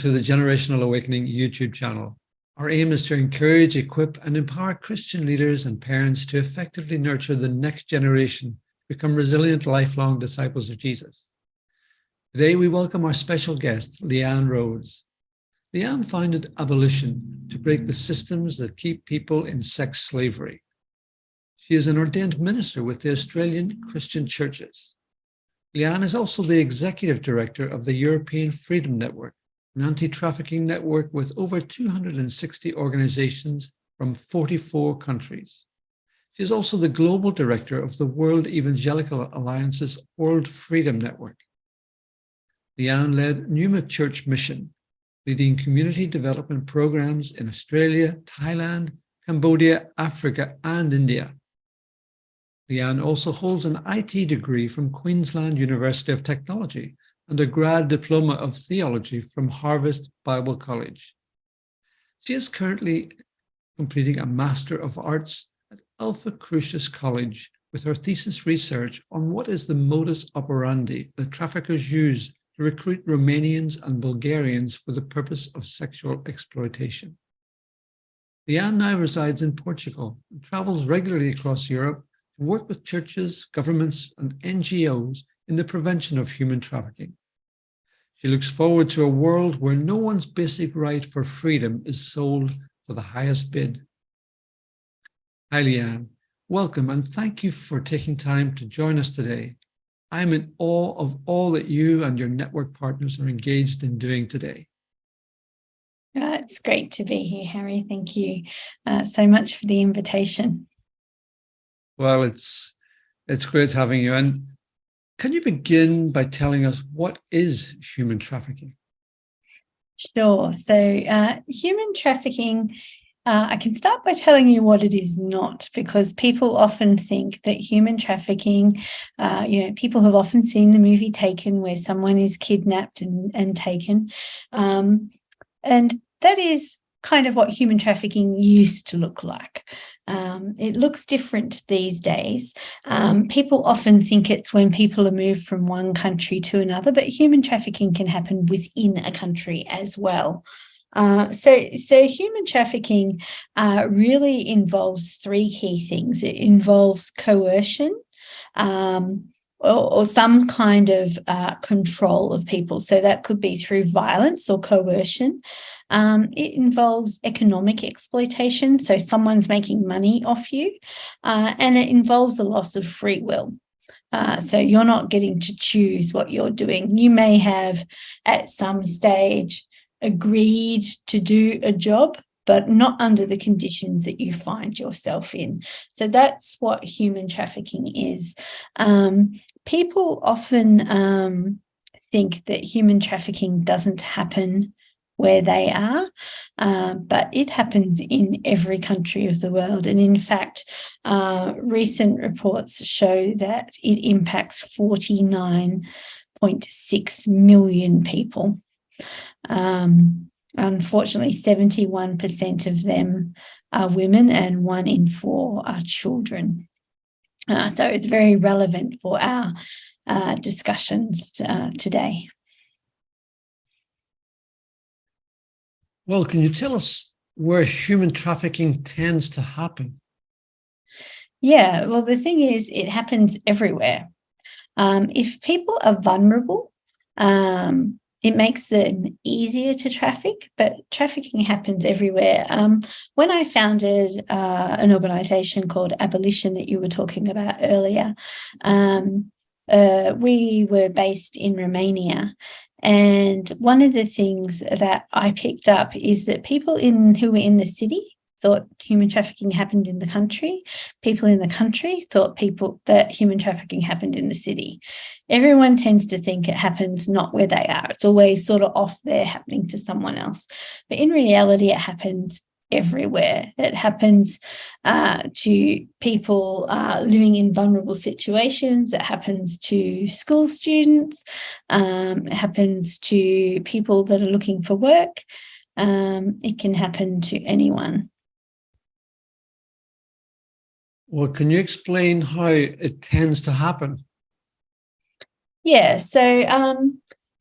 to the Generational Awakening YouTube channel. Our aim is to encourage, equip, and empower Christian leaders and parents to effectively nurture the next generation to become resilient, lifelong disciples of Jesus. Today, we welcome our special guest, Leanne Rhodes. Leanne founded Abolition to break the systems that keep people in sex slavery. She is an ordained minister with the Australian Christian Churches. Leanne is also the executive director of the European Freedom Network, an anti-trafficking network with over 260 organizations from 44 countries. She is also the global director of the World Evangelical Alliance's World Freedom Network. Leanne led Numa Church Mission, leading community development programs in Australia, Thailand, Cambodia, Africa, and India. Leanne also holds an IT degree from Queensland University of Technology and a grad diploma of theology from Harvest Bible College. She is currently completing a Master of Arts at Alpha Crucis College with her thesis research on what is the modus operandi that traffickers use to recruit Romanians and Bulgarians for the purpose of sexual exploitation. Leanne now resides in Portugal and travels regularly across Europe to work with churches, governments, and NGOs in the prevention of human trafficking. She looks forward to a world where no one's basic right for freedom is sold for the highest bid. Hi, Leanne. Welcome, and thank you for taking time to join us today. I'm in awe of all that you and your network partners are engaged in doing today. It's great to be here, Harry. Thank you so much for the invitation. Well, it's great having you. And can you begin by telling us what is human trafficking? Sure. So human trafficking, I can start by telling you what it is not, because people often think that human trafficking, people have often seen the movie Taken, where someone is kidnapped and taken. And that is kind of what human trafficking used to look like. It looks different these days. People often think it's when people are moved from one country to another, but human trafficking can happen within a country as well. So human trafficking really involves three key things. It involves coercion, or some kind of control of people. So that could be through violence or coercion. It involves economic exploitation, so someone's making money off you, and it involves a loss of free will. So you're not getting to choose what you're doing. You may have at some stage agreed to do a job, but not under the conditions that you find yourself in. So that's what human trafficking is. People often think that human trafficking doesn't happen where they are, but it happens in every country of the world. And in fact, recent reports show that it impacts 49.6 million people. Unfortunately, 71% of them are women and 1 in 4 are children. So it's very relevant for our discussions today. Well, can you tell us where human trafficking tends to happen? Yeah, well, the thing is, it happens everywhere. If people are vulnerable, it makes them easier to traffic, but trafficking happens everywhere. When I founded an organisation called Abolition that you were talking about earlier, we were based in Romania. And one of the things that I picked up is that people who were in the city thought human trafficking happened in the country. People in the country thought that human trafficking happened in the city. Everyone tends to think it happens not where they are. It's always sort of off there happening to someone else. But in reality, it happens everywhere. It happens to people living in vulnerable situations. It happens to school students. It happens to people that are looking for work. It can happen to anyone. Well, can you explain how it tends to happen? Yeah, so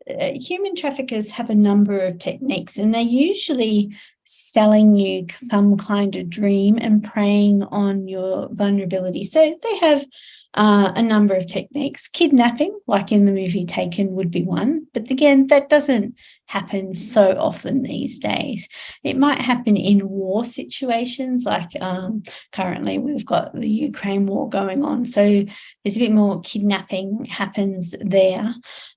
human traffickers have a number of techniques, and they're usually selling you some kind of dream and preying on your vulnerability. So they have a number of techniques. Kidnapping, like in the movie Taken, would be one. But again, that doesn't happen so often these days. It might happen in war situations, like currently we've got the Ukraine war going on. So there's a bit more kidnapping happens there.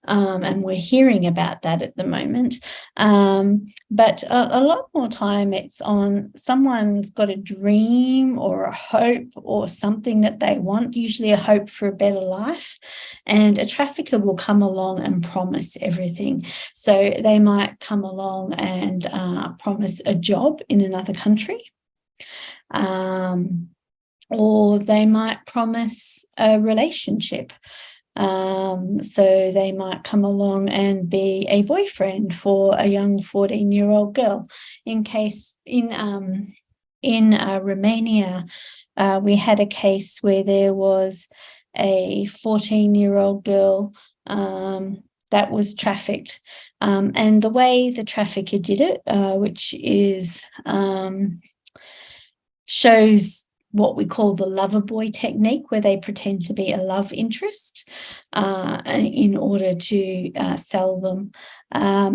And we're hearing about that at the moment. But a lot more time it's on someone's got a dream or a hope or something that they want, usually a hope for a better life. And a trafficker will come along and promise everything. So they might come along and promise a job in another country. Or they might promise a relationship. So they might come along and be a boyfriend for a young 14-year-old girl. In Romania, we had a case where there was a 14-year-old girl that was trafficked. And the way the trafficker did it, which is shows what we call the lover boy technique, where they pretend to be a love interest in order to sell them.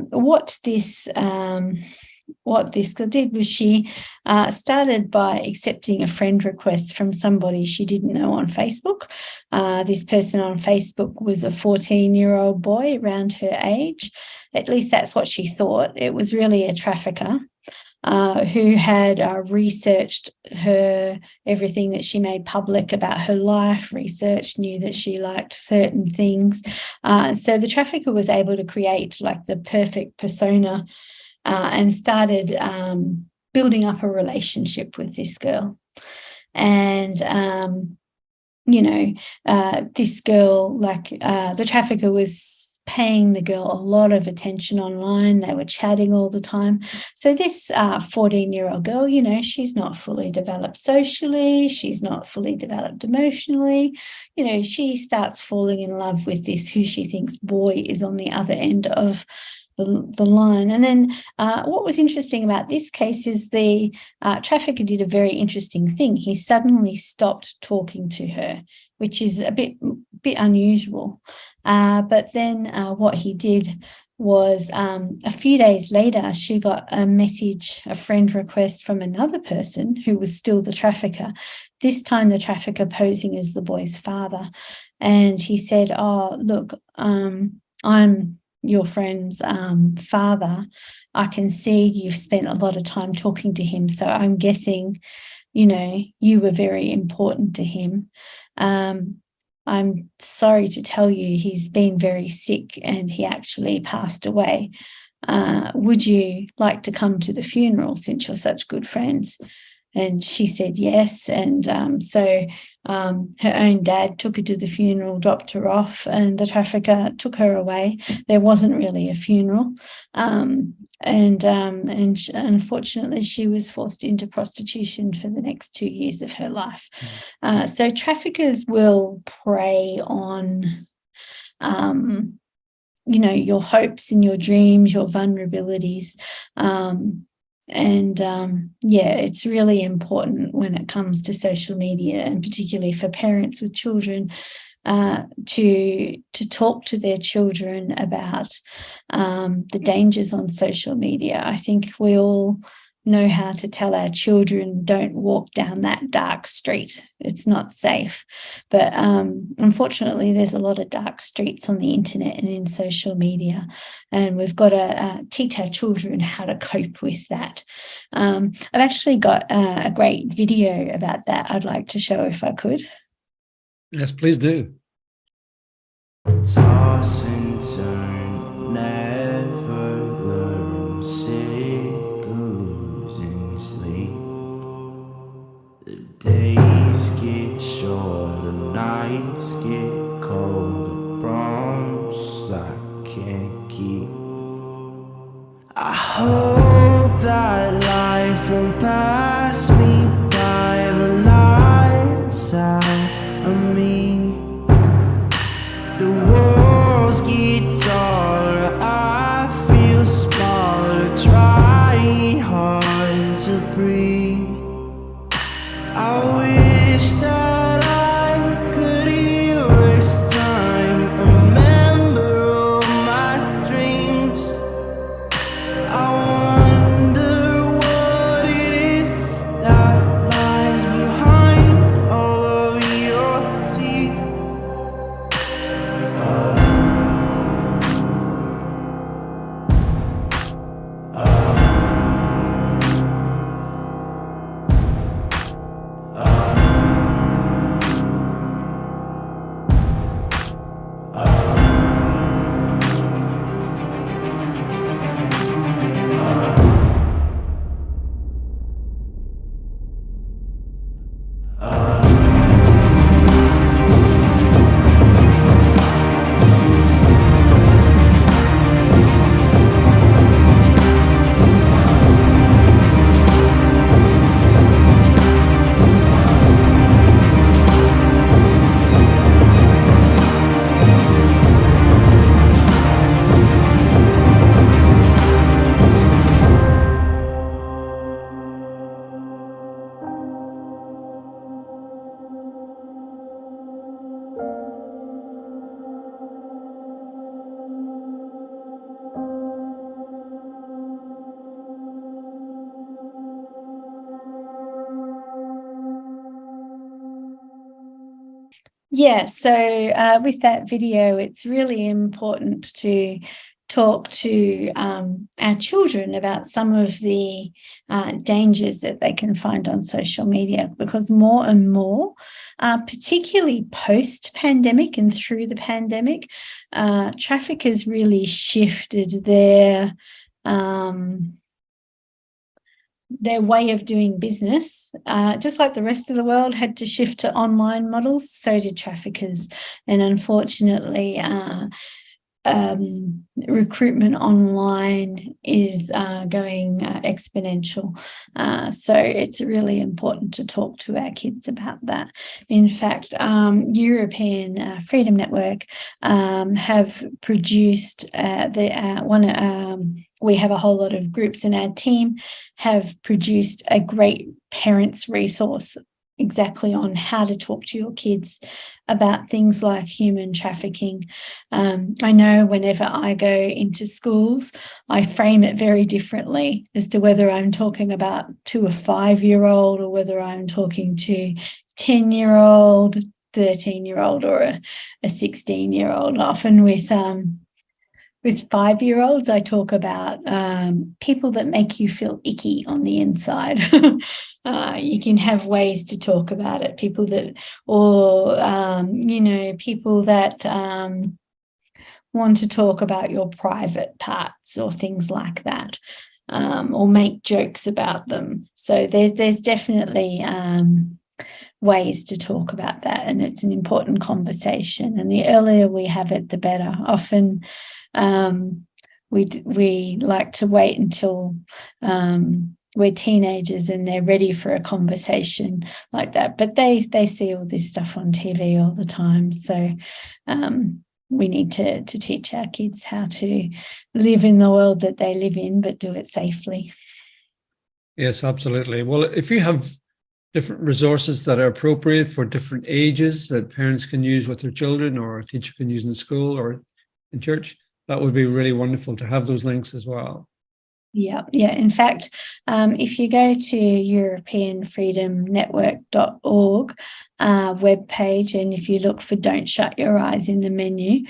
What this girl did was she started by accepting a friend request from somebody she didn't know on Facebook. This person on Facebook was a 14-year-old boy around her age. At least that's what she thought. It was really a trafficker who had researched everything that she made public about her life, knew that she liked certain things. So the trafficker was able to create like the perfect persona and started building up a relationship with this girl. And, this girl, the trafficker was paying the girl a lot of attention online. They were chatting all the time. So this 14-year-old girl, she's not fully developed socially. She's not fully developed emotionally. She starts falling in love with this who she thinks boy is on the other end of the line. And then what was interesting about this case is the trafficker did a very interesting thing. He suddenly stopped talking to her, which is a bit unusual. But then what he did was a few days later, she got a friend request from another person who was still the trafficker, this time the trafficker posing as the boy's father. And he said, "Oh, look, I'm your friend's father. I can see you've spent a lot of time talking to him. So I'm guessing, you were very important to him. I'm sorry to tell you he's been very sick and he actually passed away. Would you like to come to the funeral since you're such good friends?" And she said yes. And so her own dad took her to the funeral, dropped her off, and the trafficker took her away. There wasn't really a funeral. And unfortunately, she was forced into prostitution for the next 2 years of her life. So traffickers will prey on your hopes and your dreams, your vulnerabilities. It's really important when it comes to social media, and particularly for parents with children, to talk to their children about the dangers on social media. I think we all know how to tell our children, don't walk down that dark street. It's not safe. But unfortunately, there's a lot of dark streets on the internet and in social media, and we've got to teach our children how to cope with that. I've actually got a great video about that I'd like to show if I could. Yes, please do. Toss and turn, never learn, sick of losing sleep. The days get shorter, nights get colder, promises I can't keep. I hope that life won't pass me by, the light inside of me. The walls get taller, Yeah, so with that video, it's really important to talk to our children about some of the dangers that they can find on social media, because more and more, particularly post-pandemic and through the pandemic, traffickers really shifted their way of doing business. Just like the rest of the world had to shift to online models, so did traffickers. And unfortunately, recruitment online is going exponential. So it's really important to talk to our kids about that. In fact, European Freedom Network have produced we have a whole lot of groups in our team have produced a great parents resource exactly on how to talk to your kids about things like human trafficking. I know whenever I go into schools, I frame it very differently as to whether I'm talking about to a 5-year-old or whether I'm talking to 10-year-old, 13-year-old, or a 16-year-old. Often with 5-year-olds, I talk about people that make you feel icky on the inside. You can have ways to talk about it. People that want to talk about your private parts or things like that, or make jokes about them. So there's definitely ways to talk about that, and it's an important conversation. And the earlier we have it, the better. Often we like to wait until we're teenagers and they're ready for a conversation like that, but they see all this stuff on TV all the time. So we need to teach our kids how to live in the world that they live in, but do it safely. Yes, absolutely. Well, if you have different resources that are appropriate for different ages that parents can use with their children, or a teacher can use in school or in church, that would be really wonderful to have those links as well. Yeah. In fact, if you go to europeanfreedomnetwork.org webpage, and if you look for Don't Shut Your Eyes in the menu,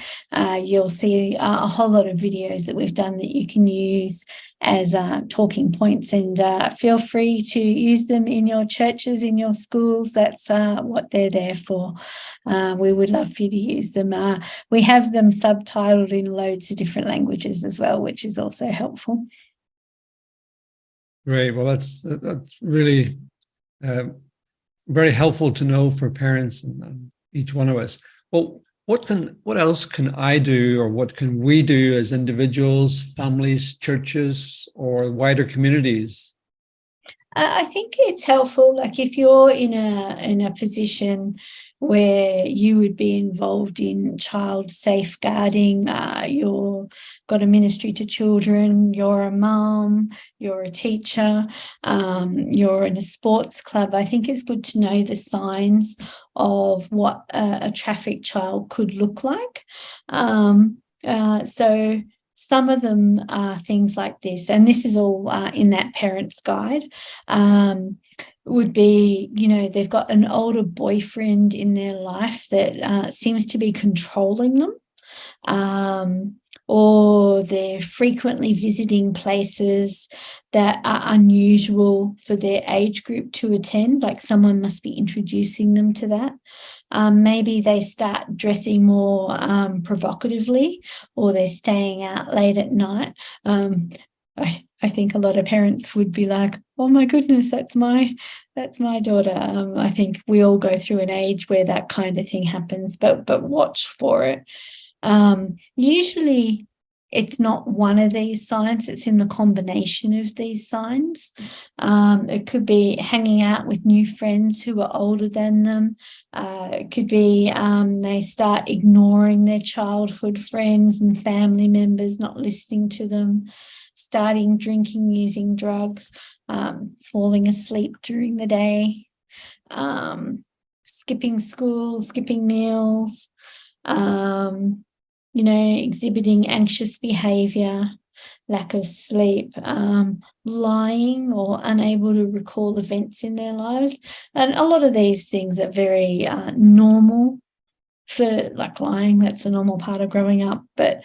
you'll see a whole lot of videos that we've done that you can use as talking points, and feel free to use them in your churches, in your schools. That's what they're there for. We would love for you to use them. We have them subtitled in loads of different languages as well, which is also helpful. Great. Well, that's really very helpful to know for parents and each one of us. Well, what else can I do, or what can we do as individuals, families, churches, or wider communities? I think it's helpful, like if you're in a position where you would be involved in child safeguarding, you've got a ministry to children, you're a mum, you're a teacher, you're in a sports club, I think it's good to know the signs of what a trafficked child could look like. So some of them are things like this, and this is all in that parent's guide. Would be, they've got an older boyfriend in their life that seems to be controlling them, or they're frequently visiting places that are unusual for their age group to attend, like someone must be introducing them to that. Maybe they start dressing more provocatively, or they're staying out late at night. I think a lot of parents would be like, oh my goodness, that's my daughter. I think we all go through an age where that kind of thing happens, but watch for it. Usually it's not one of these signs, it's in the combination of these signs. It could be hanging out with new friends who are older than them. It could be they start ignoring their childhood friends and family members, not listening to them, starting drinking, using drugs, falling asleep during the day, skipping school, skipping meals, exhibiting anxious behavior, lack of sleep, lying or unable to recall events in their lives. And a lot of these things are very normal for, like, lying. That's a normal part of growing up. But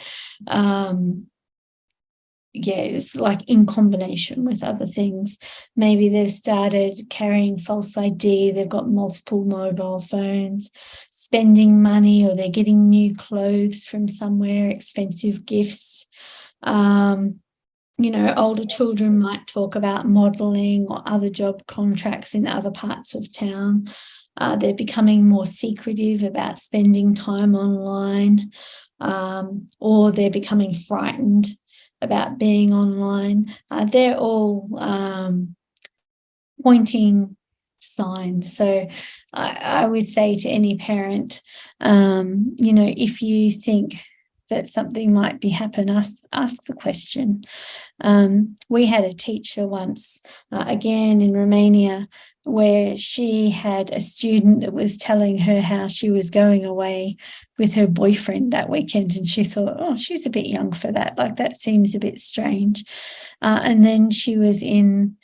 it's like in combination with other things. Maybe they've started carrying false ID, they've got multiple mobile phones, spending money, or they're getting new clothes from somewhere, expensive gifts. Older children might talk about modelling or other job contracts in other parts of town. They're becoming more secretive about spending time online, or they're becoming frightened about being online. They're all pointing signs. So I would say to any parent, if you think that something might be happening, ask the question. We had a teacher once, again in Romania, where she had a student that was telling her how she was going away with her boyfriend that weekend, and she thought, oh, she's a bit young for that. Like, that seems a bit strange. And then she was in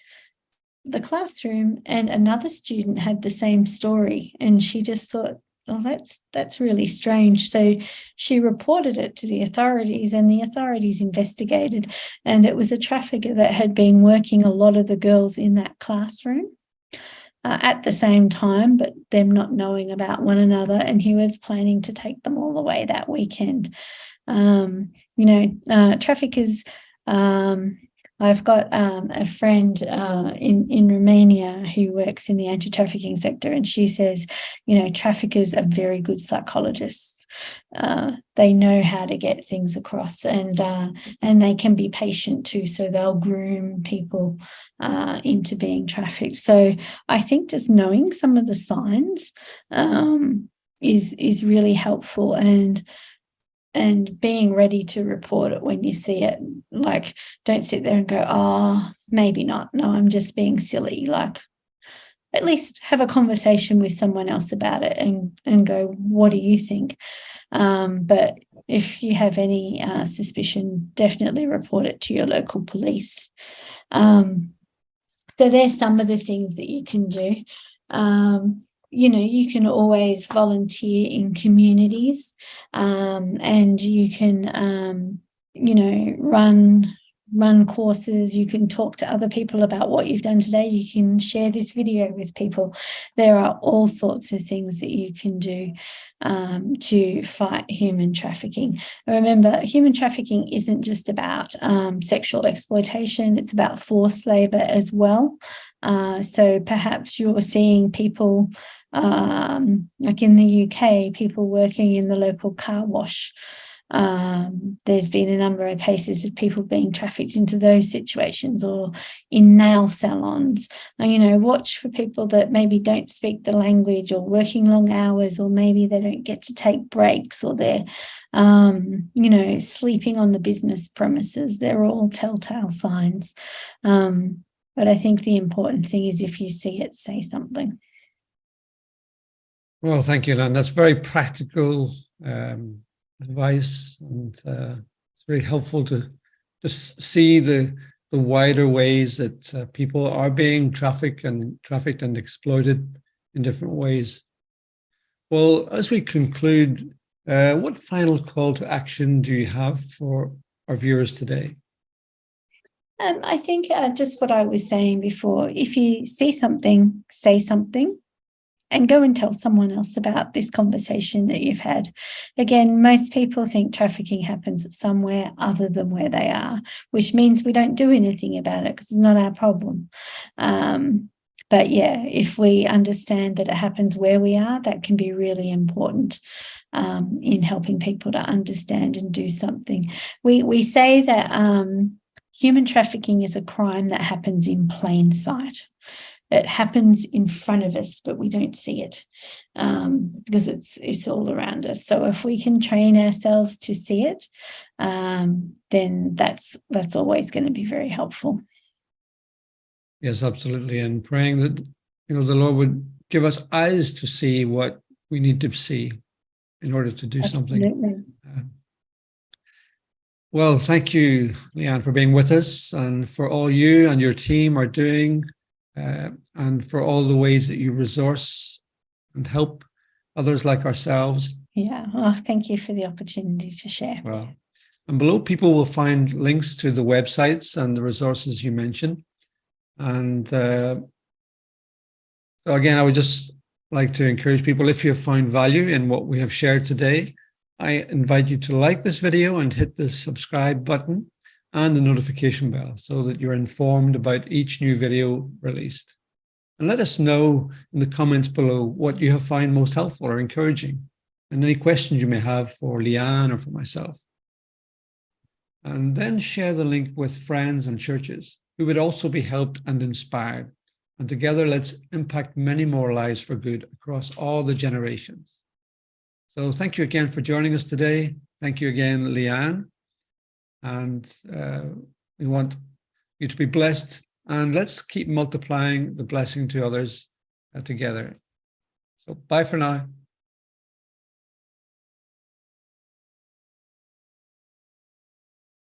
the classroom and another student had the same story, and she just thought, oh, that's really strange. So she reported it to the authorities, and the authorities investigated, and it was a trafficker that had been working a lot of the girls in that classroom at the same time, but them not knowing about one another, and he was planning to take them all away that weekend. Traffickers, I've got a friend in Romania who works in the anti-trafficking sector, and she says, traffickers are very good psychologists. They know how to get things across, and they can be patient too, so they'll groom people into being trafficked. So I think just knowing some of the signs is really helpful, and being ready to report it when you see it. Like, don't sit there and go, oh, maybe not. No, I'm just being silly. Like, at least have a conversation with someone else about it and go, what do you think? But if you have any suspicion, definitely report it to your local police. So there's some of the things that you can do. You can always volunteer in communities, and you can, run courses. You can talk to other people about what you've done today. You can share this video with people. There are all sorts of things that you can do to fight human trafficking. Remember, human trafficking isn't just about sexual exploitation. It's about forced labor as well. So perhaps you're seeing people, like in the UK, people working in the local car wash. There's been a number of cases of people being trafficked into those situations, or in nail salons. Watch for people that maybe don't speak the language, or working long hours, or maybe they don't get to take breaks, or they're sleeping on the business premises. They're all telltale signs. But I think the important thing is, if you see it, say something. Well, thank you, Leanne. That's very practical advice, and it's very helpful to just see the wider ways that people are being trafficked and exploited in different ways. Well, as we conclude, what final call to action do you have for our viewers today? I think just what I was saying before, if you see something, say something. and go and tell someone else about this conversation that you've had. Again, most people think trafficking happens somewhere other than where they are, which means we don't do anything about it because it's not our problem. But yeah, if we understand that it happens where we are, that can be really important in helping people to understand and do something. We say that human trafficking is a crime that happens in plain sight. It happens in front of us, but we don't see it because it's all around us. So if we can train ourselves to see it, then that's always going to be very helpful. Yes, absolutely. And praying that, the Lord would give us eyes to see what we need to see in order to do something. Well, thank you, Leanne, for being with us, and for all you and your team are doing, and for all the ways that you resource and help others like ourselves. Yeah, well, thank you for the opportunity to share. Well, and below, people will find links to the websites and the resources you mentioned. And so again, I would just like to encourage people, if you have found value in what we have shared today, I invite you to like this video and hit the subscribe button and the notification bell so that you're informed about each new video released. And let us know in the comments below what you have found most helpful or encouraging, and any questions you may have for Leanne or for myself. And then share the link with friends and churches who would also be helped and inspired. And together, let's impact many more lives for good across all the generations. So thank you again for joining us today. Thank you again, Leanne. And we want you to be blessed. And let's keep multiplying the blessing to others together. So bye for now.